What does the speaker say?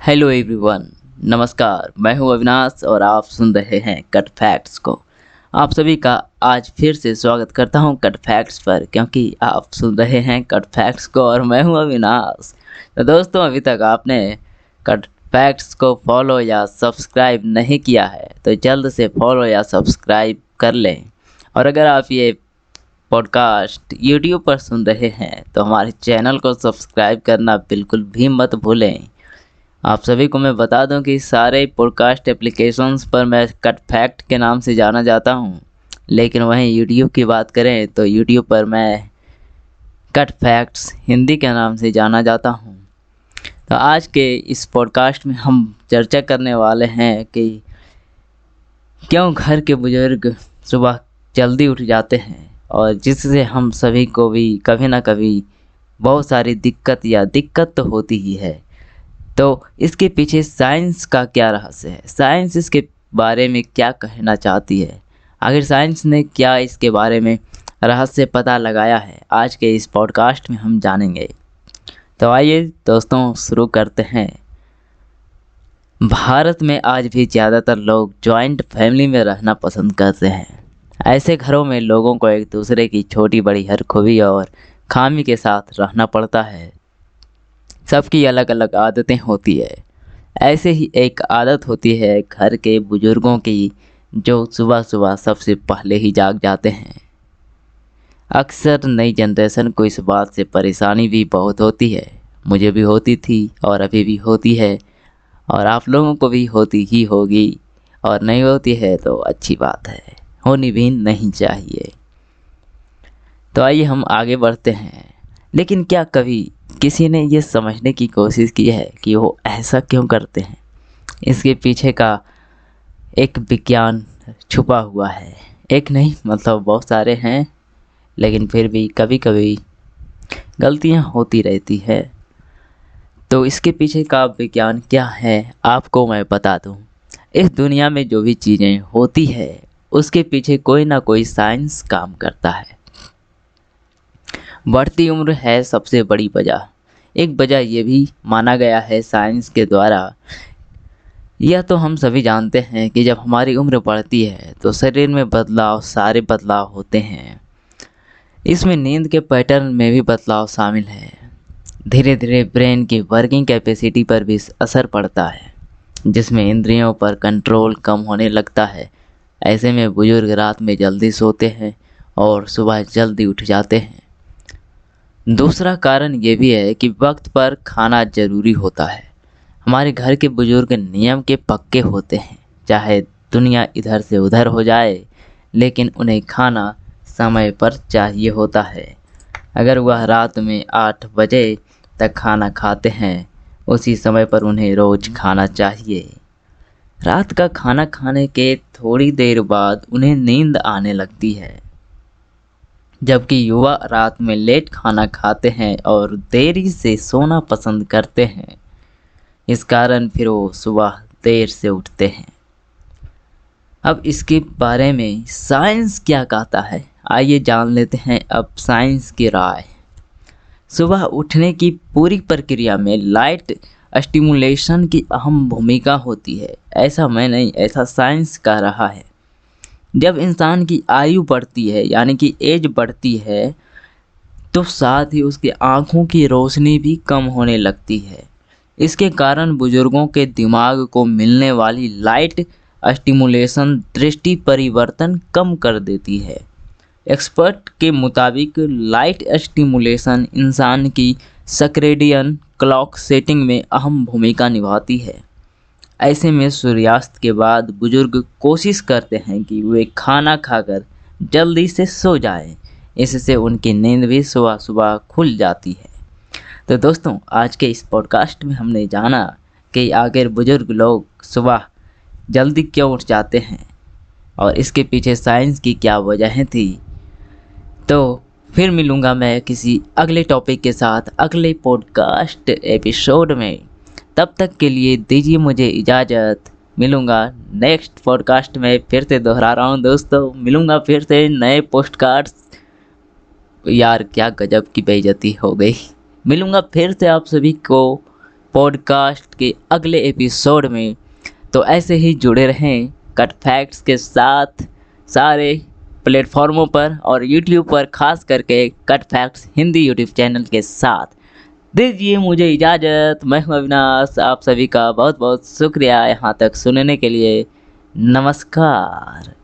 Hello everyone. नमस्कार, मैं हूं अविनाश और आप सुन रहे हैं कट फैक्ट्स को। आप सभी का आज फिर से स्वागत करता हूं कट फैक्ट्स पर, क्योंकि आप सुन रहे हैं कट फैक्ट्स को और मैं हूं अविनाश। तो दोस्तों, अभी तक आपने कट फैक्ट्स को फॉलो या सब्सक्राइब नहीं किया है तो जल्द से फॉलो या सब्सक्राइब कर लें। और अगर आप ये पॉडकास्ट यूट्यूब पर सुन रहे हैं तो हमारे चैनल को सब्सक्राइब करना बिल्कुल भी मत भूलें। आप सभी को मैं बता दूं कि सारे पॉडकास्ट एप्लीकेशंस पर मैं कट फैक्ट के नाम से जाना जाता हूं, लेकिन वहीं यूट्यूब की बात करें तो यूट्यूब पर मैं कट फैक्ट्स हिंदी के नाम से जाना जाता हूं। तो आज के इस पॉडकास्ट में हम चर्चा करने वाले हैं कि क्यों घर के बुजुर्ग सुबह जल्दी उठ जाते हैं और जिससे हम सभी को भी कभी ना कभी बहुत सारी दिक्कत तो होती ही है। तो इसके पीछे साइंस का क्या रहस्य है, साइंस इसके बारे में क्या कहना चाहती है, आखिर साइंस ने क्या इसके बारे में रहस्य पता लगाया है, आज के इस पॉडकास्ट में हम जानेंगे। तो आइए दोस्तों शुरू करते हैं। भारत में आज भी ज़्यादातर लोग जॉइंट फैमिली में रहना पसंद करते हैं। ऐसे घरों में लोगों को एक दूसरे की छोटी बड़ी हर खूबी और खामी के साथ रहना पड़ता है। सबकी अलग अलग आदतें होती है। ऐसे ही एक आदत होती है घर के बुजुर्गों की, जो सुबह सुबह सबसे पहले ही जाग जाते हैं। अक्सर नई जनरेशन को इस बात से परेशानी भी बहुत होती है। मुझे भी होती थी और अभी भी होती है और आप लोगों को भी होती ही होगी, और नहीं होती है तो अच्छी बात है, होनी भी नहीं चाहिए। तो आइए हम आगे बढ़ते हैं। लेकिन क्या कभी किसी ने ये समझने की कोशिश की है कि वो ऐसा क्यों करते हैं? इसके पीछे का एक विज्ञान छुपा हुआ है। एक नहीं, मतलब बहुत सारे हैं, लेकिन फिर भी कभी कभी गलतियां होती रहती है। तो इसके पीछे का विज्ञान क्या है आपको मैं बता दूं। इस दुनिया में जो भी चीज़ें होती है उसके पीछे कोई ना कोई साइंस काम करता है। बढ़ती उम्र है सबसे बड़ी वजह। एक वजह ये भी माना गया है साइंस के द्वारा। यह तो हम सभी जानते हैं कि जब हमारी उम्र बढ़ती है तो शरीर में सारे बदलाव होते हैं। इसमें नींद के पैटर्न में भी बदलाव शामिल है। धीरे धीरे ब्रेन की वर्किंग कैपेसिटी पर भी असर पड़ता है, जिसमें इंद्रियों पर कंट्रोल कम होने लगता है। ऐसे में बुजुर्ग रात में जल्दी सोते हैं और सुबह जल्दी उठ जाते हैं। दूसरा कारण ये भी है कि वक्त पर खाना जरूरी होता है। हमारे घर के बुजुर्ग नियम के पक्के होते हैं, चाहे दुनिया इधर से उधर हो जाए, लेकिन उन्हें खाना समय पर चाहिए होता है। अगर वह रात में 8 बजे तक खाना खाते हैं, उसी समय पर उन्हें रोज खाना चाहिए। रात का खाना खाने के थोड़ी देर बाद उन्हें नींद आने लगती है, जबकि युवा रात में लेट खाना खाते हैं और देरी से सोना पसंद करते हैं। इस कारण फिर वो सुबह देर से उठते हैं। अब इसके बारे में साइंस क्या कहता है, आइए जान लेते हैं अब साइंस की राय। सुबह उठने की पूरी प्रक्रिया में लाइट स्टिमुलेशन की अहम भूमिका होती है। ऐसा मैं नहीं, ऐसा साइंस कह रहा है। जब इंसान की आयु बढ़ती है, यानी कि एज बढ़ती है, तो साथ ही उसकी आँखों की रोशनी भी कम होने लगती है। इसके कारण बुजुर्गों के दिमाग को मिलने वाली लाइट स्टिमुलेशन दृष्टि परिवर्तन कम कर देती है। एक्सपर्ट के मुताबिक लाइट स्टिमुलेशन इंसान की सर्कैडियन क्लॉक सेटिंग में अहम भूमिका निभाती है। ऐसे में सूर्यास्त के बाद बुजुर्ग कोशिश करते हैं कि वे खाना खाकर जल्दी से सो जाएं। इससे उनकी नींद भी सुबह सुबह खुल जाती है। तो दोस्तों, आज के इस पॉडकास्ट में हमने जाना कि आखिर बुजुर्ग लोग सुबह जल्दी क्यों उठ जाते हैं और इसके पीछे साइंस की क्या वजहें थी। तो फिर मिलूँगा मैं किसी अगले टॉपिक के साथ अगले पॉडकास्ट एपिसोड में। तब तक के लिए दीजिए मुझे इजाज़त। मिलूँगा नेक्स्ट पॉडकास्ट में। फिर से दोहरा रहा हूँ दोस्तों, मिलूँगा फिर से नए पॉडकास्ट। यार क्या गजब की बेइज्जती हो गई। मिलूँगा फिर से आप सभी को पॉडकास्ट के अगले एपिसोड में। तो ऐसे ही जुड़े रहें कट फैक्ट्स के साथ सारे प्लेटफॉर्मों पर और यूट्यूब पर, खास करके cut facts Hindi YouTube channel के साथ। दीजिए मुझे इजाज़त। मैं हूं अविनाश। आप सभी का बहुत बहुत शुक्रिया यहाँ तक सुनने के लिए। नमस्कार।